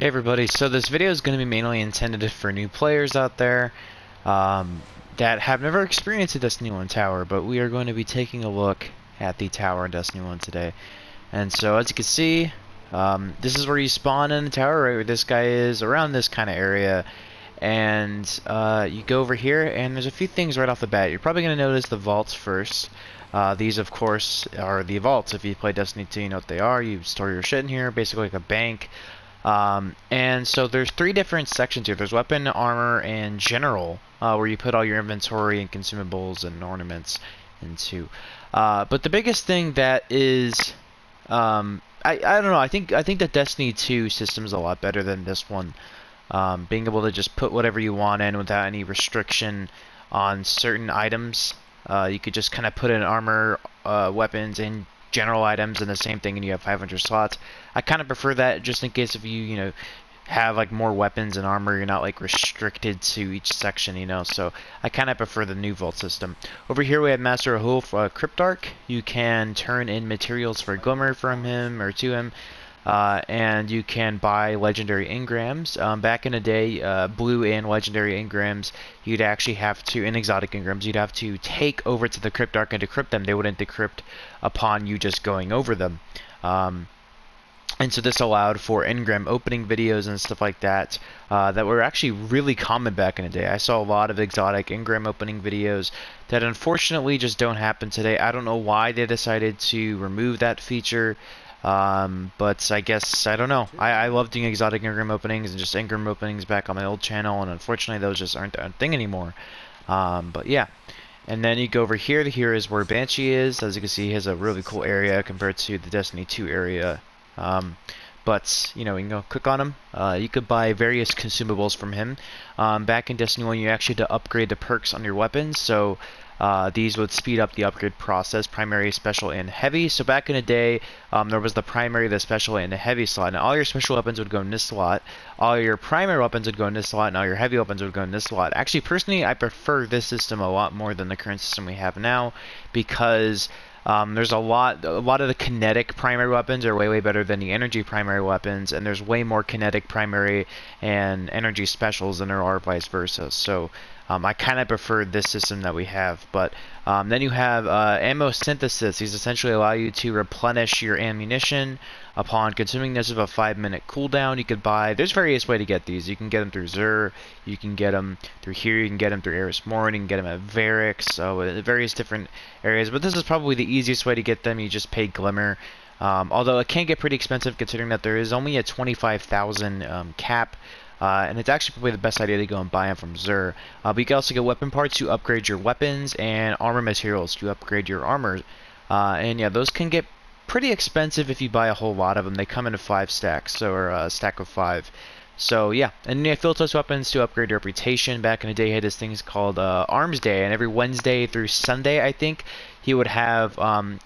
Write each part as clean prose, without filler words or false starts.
Hey everybody, so this video is going to be mainly intended for new players out there that have never experienced a Destiny 1 tower, but we are going to be taking a look at the tower in Destiny 1 today. And so as you can see, this is where you spawn in the tower, right where this guy is, around this kind of area. And you go over here, and there's a few things right off the bat. You're probably going to notice the vaults first. These, of course, are the vaults. If you play Destiny 2, you know what they are. You store your shit in here, basically like a bank. And so there's three different sections here. There's weapon, armor, and general, where you put all your inventory and consumables and ornaments into. But the biggest thing that is, I don't know. I think the Destiny 2 system is a lot better than this one. Being able to just put whatever you want in without any restriction on certain items. You could just kind of put in armor, weapons, and general items in the same thing, and you have 500 slots. I kind of prefer that, just in case if you have like more weapons and armor, you're not like restricted to each section, so I kind of prefer the new vault system. Over here we have Master Rahul for Cryptarch. You can turn in materials for Glimmer from him or to him, and you can buy legendary engrams. Back in the day, blue and legendary engrams, you'd actually have to, and exotic engrams, you'd have to take over to the Cryptarch and decrypt them. They wouldn't decrypt upon you just going over them. And so this allowed for engram opening videos and stuff like that that were actually really common back in the day. I saw a lot of exotic engram opening videos that unfortunately just don't happen today. I don't know why they decided to remove that feature. But I guess, I don't know. I love doing exotic engram openings and just engram openings back on my old channel, and unfortunately those just aren't a thing anymore. But yeah. And then you go over here. Here is where Banshee is. As you can see, he has a really cool area compared to the Destiny 2 area. But you can go click on him. You could buy various consumables from him. Back in Destiny 1, you actually had to upgrade the perks on your weapons, so these would speed up the upgrade process, primary, special, and heavy. So back in the day, there was the primary, the special, and the heavy slot. Now all your special weapons would go in this slot, all your primary weapons would go in this slot, and all your heavy weapons would go in this slot. Actually, personally, I prefer this system a lot more than the current system we have now, because there's a lot of the kinetic primary weapons are way better than the energy primary weapons, and there's way more kinetic primary and energy specials than there are vice versa. So I kind of prefer this system that we have. But then you have ammo synthesis. These essentially allow you to replenish your ammunition upon consuming this with a 5-minute cooldown. You could buy, there's various ways to get these. You can get them through Xur, you can get them through here, you can get them through Eris Morn, you can get them at Varix, so various different areas. But this is probably the easiest way to get them. You just pay Glimmer. Although it can get pretty expensive considering that there is only a 25,000 cap. And it's actually probably the best idea to go and buy them from Xur. But you can also get weapon parts to upgrade your weapons and armor materials to upgrade your armor. And yeah, those can get pretty expensive if you buy a whole lot of them. They come in 5 stacks, or a stack of 5. So yeah, and then you have Philtos weapons to upgrade your reputation. Back in the day, he had this thing called Arms Day, and every Wednesday through Sunday, I think, he would have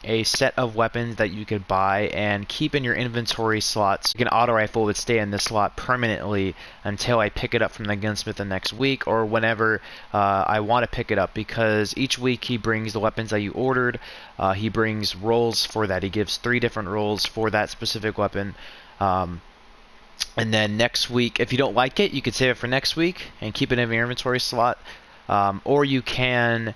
a set of weapons that you could buy and keep in your inventory slots. Like an auto rifle would stay in this slot permanently until I pick it up from the gunsmith the next week, or whenever I want to pick it up, because each week he brings the weapons that you ordered. He brings rolls for that. He gives 3 different rolls for that specific weapon. And then next week, if you don't like it, you could save it for next week and keep it in your inventory slot. Or you can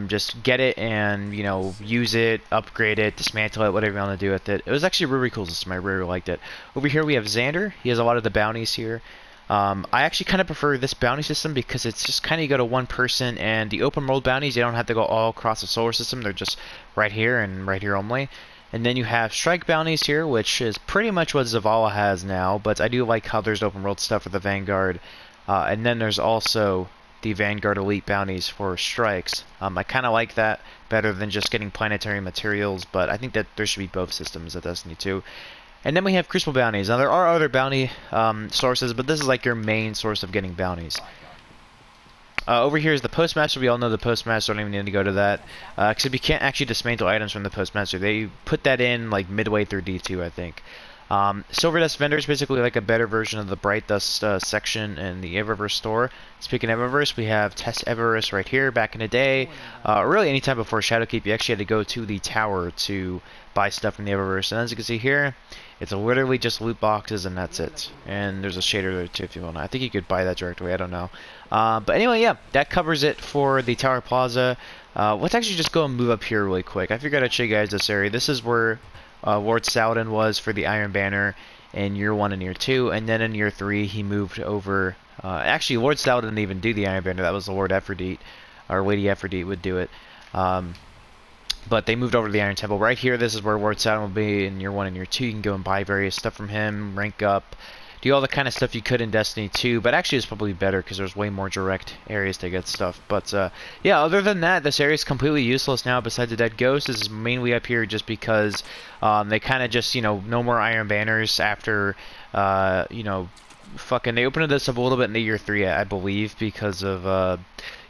just get it and, use it, upgrade it, dismantle it, whatever you want to do with it. It was actually a really cool system. I really liked it. Over here we have Xander. He has a lot of the bounties here. I actually kind of prefer this bounty system because it's just kind of you go to one person, and the open world bounties, you don't have to go all across the solar system. They're just right here and right here only. And then you have strike bounties here, which is pretty much what Zavala has now, but I do like how there's open world stuff for the Vanguard. And then there's also the Vanguard Elite bounties for strikes. I kind of like that better than just getting planetary materials, but I think that there should be both systems at Destiny 2. And then we have Crucible bounties. Now there are other bounty sources, but this is like your main source of getting bounties. Over here is the Postmaster. We all know the Postmaster. Don't even need to go to that. Except you can't actually dismantle items from the Postmaster. They put that in like midway through D2, I think. Silver Dust Vendor is basically like a better version of the Bright Dust section in the Eververse store. Speaking of Eververse, we have Test Eververse right here. Back in the day, really anytime before Shadowkeep, you actually had to go to the tower to buy stuff from the Eververse. And as you can see here, it's literally just loot boxes and that's it. And there's a shader there too if you want. I think you could buy that directly. I don't know. But anyway, yeah, that covers it for the Tower Plaza. Let's actually just go and move up here really quick. I figured I'd show you guys this area. This is where Lord Saladin was for the Iron Banner in year 1 and year 2, and then in year 3 he moved over. Actually, Lord Saladin didn't even do the Iron Banner. That was the Lord Aphrodite, or Lady Aphrodite would do it. But they moved over to the Iron Temple. Right here, this is where Lord Saladin will be in year 1 and year 2. You can go and buy various stuff from him, rank up, do all the kind of stuff you could in Destiny 2, but actually it's probably better because there's way more direct areas to get stuff. But yeah, other than that, this area is completely useless now. Besides the dead ghost, this is mainly up here just because they kind of just, you know, no more Iron Banners after, you know, fucking they opened this up a little bit in the year 3, I believe, because of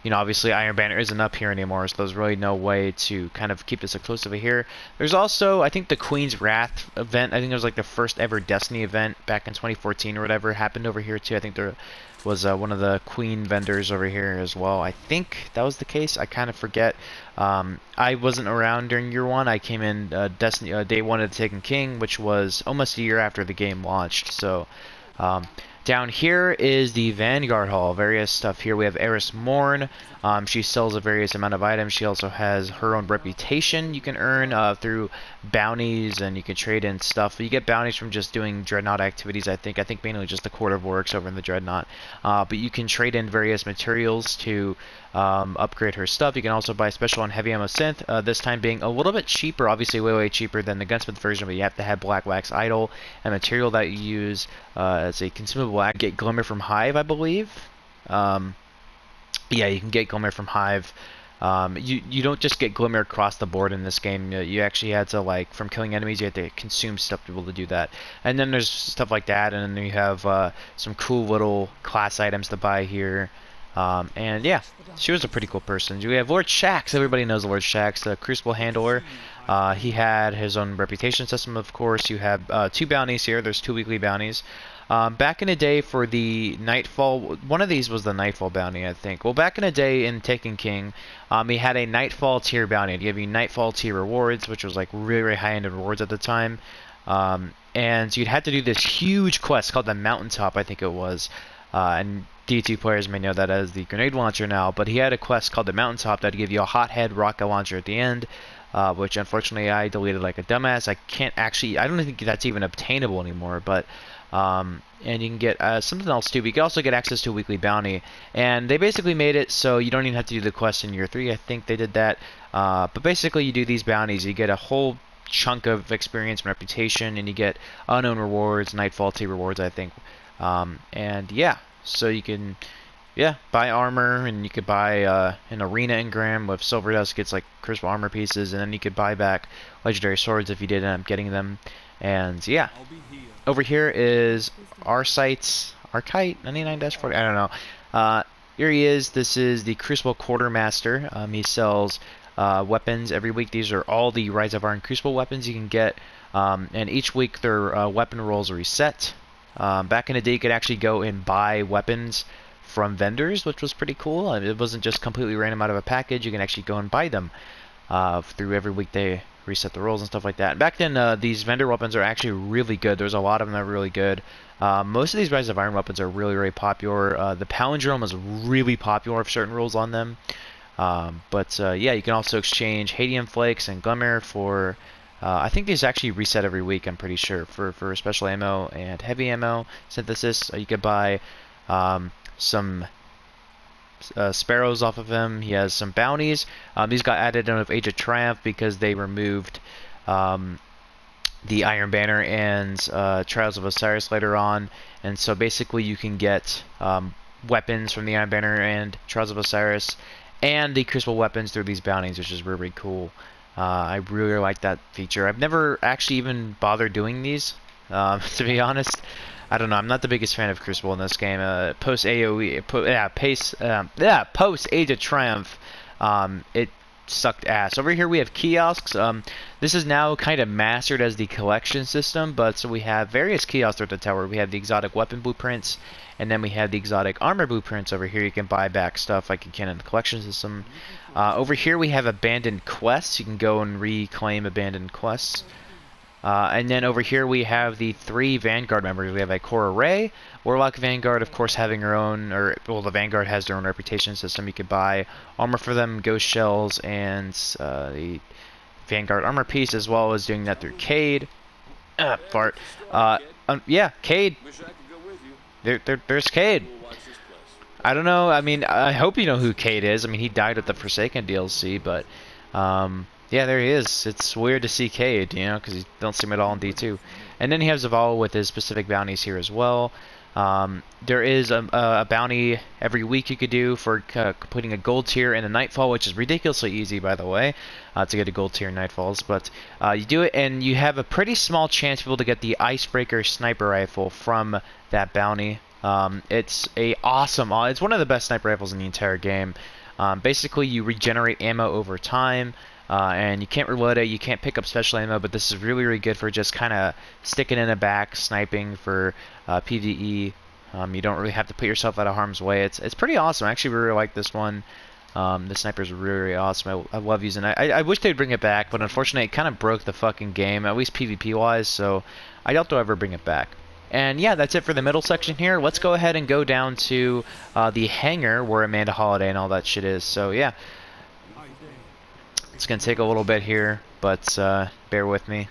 you know, obviously Iron Banner isn't up here anymore, so there's really no way to kind of keep this exclusive here. There's also, I think, the Queen's Wrath event. I think it was like the first ever Destiny event back in 2014 or whatever. Happened over here too. I think there was one of the Queen vendors over here as well. I think that was the case. I kind of forget. I wasn't around during year 1. I came in Destiny day 1 of the Taken King, which was almost a year after the game launched. So down here is the Vanguard Hall. Various stuff here. We have Eris Morn. She sells a various amount of items. She also has her own reputation you can earn through bounties, and you can trade in stuff. You get bounties from just doing Dreadnought activities, I think. I think mainly just the Court of Works over in the Dreadnought. But you can trade in various materials to upgrade her stuff. You can also buy special on Heavy Ammo Synth, this time being a little bit cheaper, obviously way cheaper than the Gunsmith version, but you have to have Black Wax Idol and material that you use as a consumable. Get Glimmer from Hive, I believe. Yeah, you can get Glimmer from Hive. You don't just get Glimmer across the board in this game. You actually had to, like, from killing enemies, you had to consume stuff to be able to do that. And then there's stuff like that, and then you have some cool little class items to buy here. And yeah, she was a pretty cool person. We have Lord Shax. Everybody knows Lord Shax, the Crucible Handler. He had his own reputation system, of course. You have 2 bounties here. There's 2 weekly bounties. Back in the day for the Nightfall, one of these was the Nightfall bounty, I think. Well, back in the day in Taken King, he had a Nightfall tier bounty. It'd give you Nightfall tier rewards, which was like really high-end rewards at the time. And you'd have to do this huge quest called the Mountaintop, I think it was. And D2 players may know that as the grenade launcher now, but he had a quest called the Mountaintop that'd give you a hothead rocket launcher at the end. Which unfortunately I deleted like a dumbass. I don't think that's even obtainable anymore, but and you can get something else too. But you can also get access to a weekly bounty, and they basically made it so you don't even have to do the quest in year 3. I think they did that, but basically you do these bounties, you get a whole chunk of experience and reputation, and you get unknown rewards, Nightfall T rewards, I think, and yeah, so you can buy armor, and you could buy an arena engram with Silver Dust gets like crucible armor pieces, and then you could buy back legendary swords if you did end up getting them. And yeah, over here is Arcite 99-40. I don't know. Here he is. This is the Crucible Quartermaster. He sells weapons every week. These are all the Rise of Iron Crucible weapons you can get, and each week their weapon rolls reset. Back in the day, you could actually go and buy weapons from vendors, which was pretty cool. It wasn't just completely random out of a package. You can actually go and buy them through every week. They reset the rolls and stuff like that. Back then, these vendor weapons are actually really good. There's a lot of them that are really good. Most of these Rise of Iron weapons are really popular. The Palindrome is really popular with certain rules on them. Yeah, you can also exchange Hadium Flakes and Glimmer for I think these actually reset every week, I'm pretty sure, for special ammo and heavy ammo synthesis. You could buy some sparrows off of him. He has some bounties. These got added in with Age of Triumph because they removed the Iron Banner and Trials of Osiris later on, and so basically you can get weapons from the Iron Banner and Trials of Osiris and the Crucible weapons through these bounties, which is really cool. I really like that feature. I've never actually even bothered doing these, to be honest. I don't know. I'm not the biggest fan of Crucible in this game. Post AOE, post Age of Triumph, it sucked ass. Over here we have kiosks. This is now kind of mastered as the collection system, but so we have various kiosks throughout the tower. We have the exotic weapon blueprints, and then we have the exotic armor blueprints. Over here you can buy back stuff like you can in the collection system. Over here we have abandoned quests. You can go and reclaim abandoned quests. And then over here we have the 3 Vanguard members. We have Ikora Ray, Warlock Vanguard, of course, having her own, the Vanguard has their own reputation system. You could buy armor for them, ghost shells, and the Vanguard armor piece, as well as doing that through Cade. Fart. Yeah, Cade. There's Cade. I don't know. I mean, I hope you know who Cade is. I mean, he died with the Forsaken DLC, but yeah, there he is. It's weird to see Cade, you know, because you don't see him at all in D2. And then he has Zaval with his specific bounties here as well. There is a bounty every week you could do for completing a gold tier in a Nightfall, which is ridiculously easy, by the way, to get a gold tier in Nightfalls. But you do it, and you have a pretty small chance to be able to get the Icebreaker sniper rifle from that bounty. It's it's one of the best sniper rifles in the entire game. Basically, you regenerate ammo over time. And you can't reload it, you can't pick up special ammo, but this is really, really good for just kind of sticking in the back, sniping for PvE. You don't really have to put yourself out of harm's way. It's pretty awesome. I actually really like this one. The sniper's really, really awesome. I love using it. I wish they'd bring it back, but unfortunately it kind of broke the fucking game, at least PvP-wise, so I doubt they'll ever bring it back. And yeah, that's it for the middle section here. Let's go ahead and go down to the hangar where Amanda Holiday and all that shit is. So yeah. It's going to take a little bit here, but bear with me.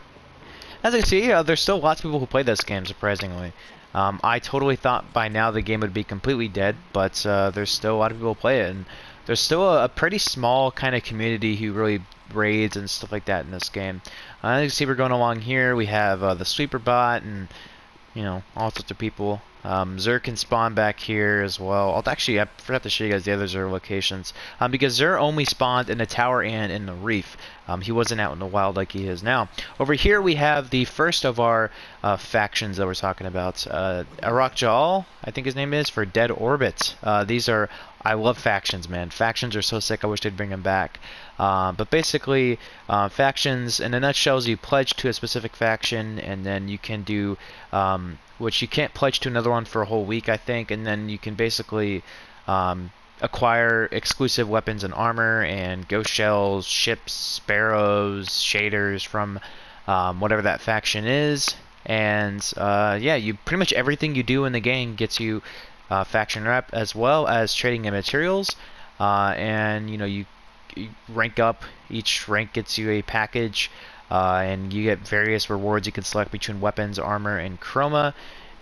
As you can see, there's still lots of people who play this game, surprisingly. I totally thought by now the game would be completely dead, but there's still a lot of people who play it. And there's still a pretty small kind of community who really raids and stuff like that in this game. As you can see, we're going along here. We have the sweeper bot and, you know, all sorts of people. Xur can spawn back here as well. I forgot to show you guys the other Xur locations. Because Xur only spawned in the tower and in the reef. He wasn't out in the wild like he is now. Over here we have the first of our factions that we're talking about. Arak Jal, I think his name is, for Dead Orbit. I love factions, man. Factions are so sick, I wish they'd bring them back. But basically, factions, in a nutshell, is you pledge to a specific faction, and then you can do, which you can't pledge to another one for a whole week, I think, and then you can basically acquire exclusive weapons and armor, and ghost shells, ships, sparrows, shaders from whatever that faction is. And yeah, pretty much everything you do in the game gets you faction rep, as well as trading in materials. And you know, you rank up. Each rank gets you a package, and you get various rewards you can select between weapons, armor, and chroma.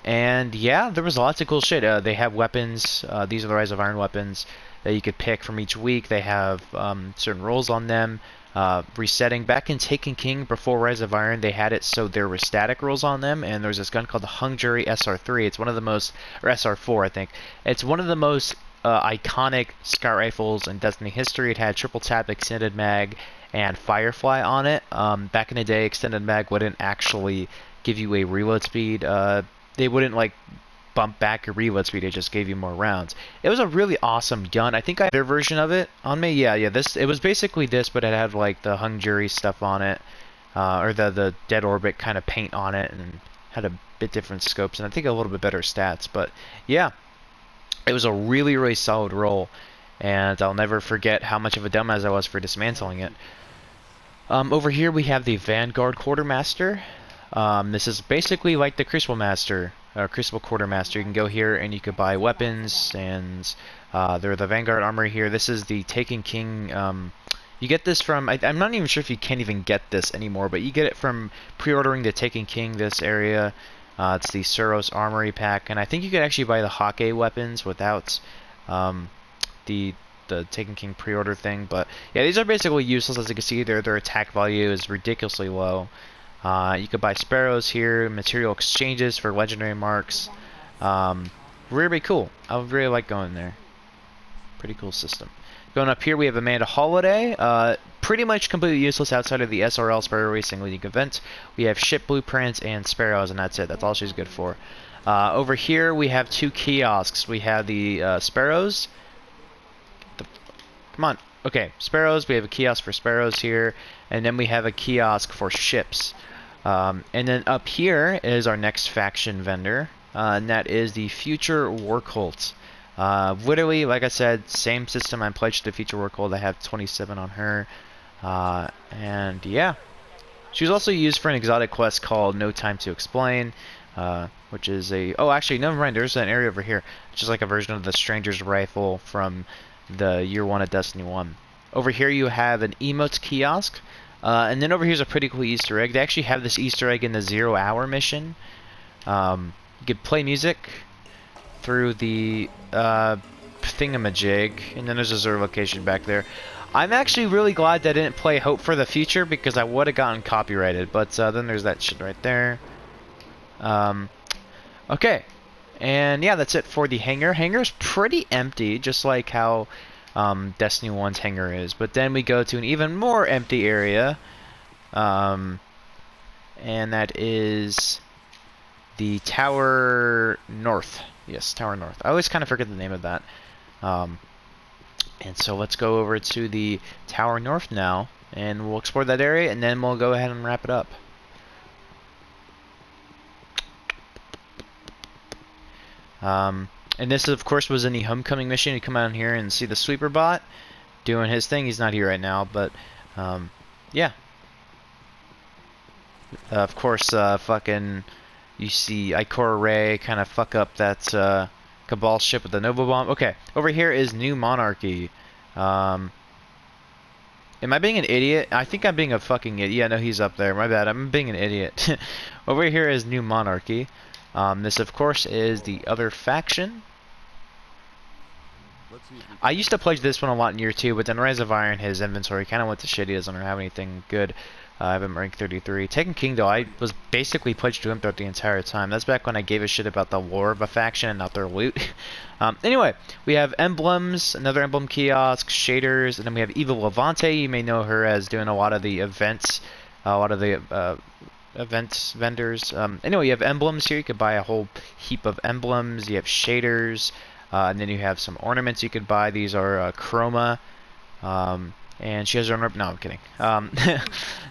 And yeah, there was lots of cool shit. They have weapons. These are the Rise of Iron weapons that you could pick from each week. They have certain rolls on them. Resetting. Back in Taken King before Rise of Iron, they had it so there were static rolls on them, and there's this gun called the Hangar SR3. It's one of the most, or SR4 I think. It's one of the most iconic scout rifles in Destiny history. It had triple tap, extended mag, and Firefly on it. Back in the day, extended mag wouldn't actually give you a reload speed. They wouldn't like bump back your reload speed, it just gave you more rounds. It was a really awesome gun. I think I had their version of it on me. Yeah, it was basically this, but it had like the hung jury stuff on it, or the dead orbit kind of paint on it, and had a bit different scopes, and I think a little bit better stats. But yeah, it was a really, really solid roll, and I'll never forget how much of a dumbass I was for dismantling it. Over here we have the Vanguard Quartermaster. This is basically like the Crucible Master, Crucible Quartermaster. You can go here and you could buy weapons, and they're the Vanguard armor here. This is the Taken King. You get this from, I'm not even sure if you can even get this anymore, but you get it from pre-ordering the Taken King this area. It's the Suros Armory Pack, and I think you could actually buy the Hawkeye weapons without the Taken King pre-order thing. But yeah, these are basically useless. As you can see, their attack value is ridiculously low. You could buy sparrows here, material exchanges for legendary marks. Really cool. I would really like going there. Pretty cool system. Going up here, we have Amanda Holiday. Pretty much completely useless outside of the SRL Sparrow Racing League event. We have ship blueprints and sparrows, and that's it. That's all she's good for. Over here, we have two kiosks. We have the sparrows. Come on. okay, sparrows. We have a kiosk for sparrows here, and then we have a kiosk for ships. And then up here is our next faction vendor, and that is the Future War Cult. Literally, like I said, same system. I'm pledged to Future War Cult. I have 27 on her, and yeah. She was also used for an exotic quest called No Time to Explain, which is a... Oh, actually, never mind. There's an area over here. It's just like a version of the Stranger's Rifle from the Year 1 of Destiny 1. Over here you have an emotes kiosk, and then over here's a pretty cool Easter egg. They actually have this Easter egg in the 0 Hour mission. You could play music through the thingamajig, and then there's a Xur location back there. I'm actually really glad that I didn't play Hope for the Future because I would have gotten copyrighted, but then there's that shit right there. Okay, and yeah, that's it for the hangar. Hangar's pretty empty, just like how Destiny 1's hangar is, but then we go to an even more empty area, and that is the Tower North. Yes, Tower North. I always kind of forget the name of that. And so let's go over to the Tower North now, and we'll explore that area, and then we'll go ahead and wrap it up. And this, of course, was in the Homecoming mission. You come out here and see the Sweeper bot doing his thing. He's not here right now, but yeah. Of course, fucking, you see Ikora Ray kind of fuck up that Cabal ship with the Nova Bomb. Okay, over here is New Monarchy. Am I being an idiot? I think I'm being a fucking idiot. Yeah, no, he's up there. My bad. I'm being an idiot. Over here is New Monarchy. This, of course, is the other faction. I used to play this one a lot in Year 2, but then Rise of Iron, his inventory kind of went to shit. He doesn't have anything good. I have him rank 33. Taken King, though, I was basically pledged to him throughout the entire time. That's back when I gave a shit about the lore of a faction and not their loot. Anyway, we have emblems, another emblem kiosk, shaders, and then we have Eva Levante. You may know her as doing a lot of the events, events vendors. Anyway, you have emblems here. You could buy a whole heap of emblems. You have shaders, and then you have some ornaments you could buy. These are chroma. And she has her own... No, I'm kidding.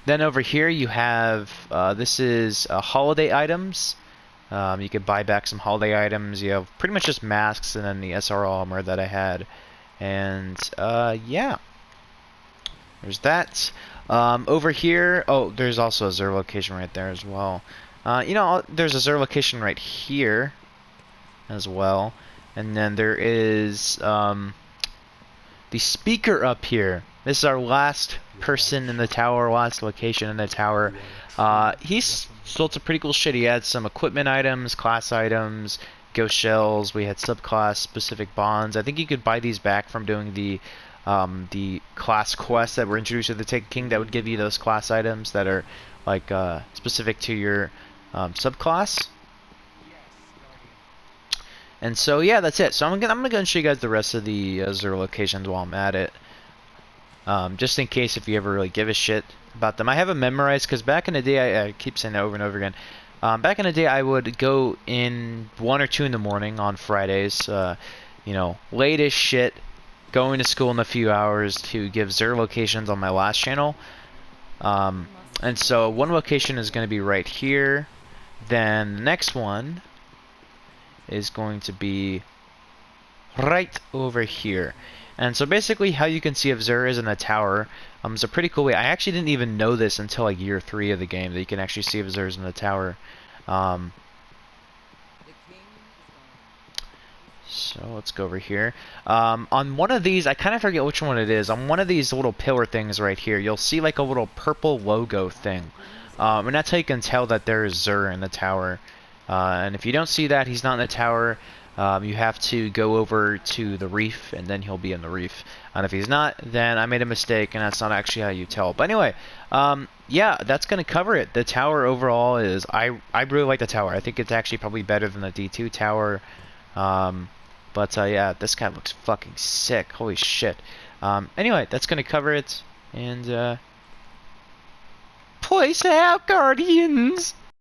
Then over here you have... this is holiday items. You could buy back some holiday items. You have pretty much just masks and then the SR armor that I had. And, yeah. There's that. Over here... Oh, there's also a Xur location right there as well. You know, there's a Xur location right here as well. And then there is... the speaker up here. This is our last person in the tower, last location in the tower. He's sold some pretty cool shit. He had some equipment items, class items, ghost shells. We had subclass specific bonds. I think you could buy these back from doing the class quests that were introduced to the Taken King that would give you those class items that are like specific to your subclass. And so yeah, that's it. So I'm gonna go and show you guys the rest of the Xur locations while I'm at it. Just in case if you ever really give a shit about them. I have them memorized because back in the day, I keep saying that over and over again. Back in the day, I would go in 1 or 2 in the morning on Fridays, you know, late as shit, going to school in a few hours to give Xur locations on my last channel. And so one location is going to be right here. Then the next one is going to be right over here. And so basically how you can see if Xur is in a tower is a pretty cool way. I actually didn't even know this until like year 3 of the game, that you can actually see if Xur is in the tower. So let's go over here. On one of these, I kind of forget which one it is. On one of these little pillar things right here, you'll see like a little purple logo thing. And that's how you can tell that there is Xur in the tower. And if you don't see that, he's not in the tower. You have to go over to the reef, and then he'll be in the reef. And if he's not, then I made a mistake, and that's not actually how you tell. But anyway, yeah, that's going to cover it. The tower overall is... I really like the tower. I think it's actually probably better than the D2 tower. But yeah, this guy looks fucking sick. Holy shit. Anyway, that's going to cover it. And... Place out, Guardians!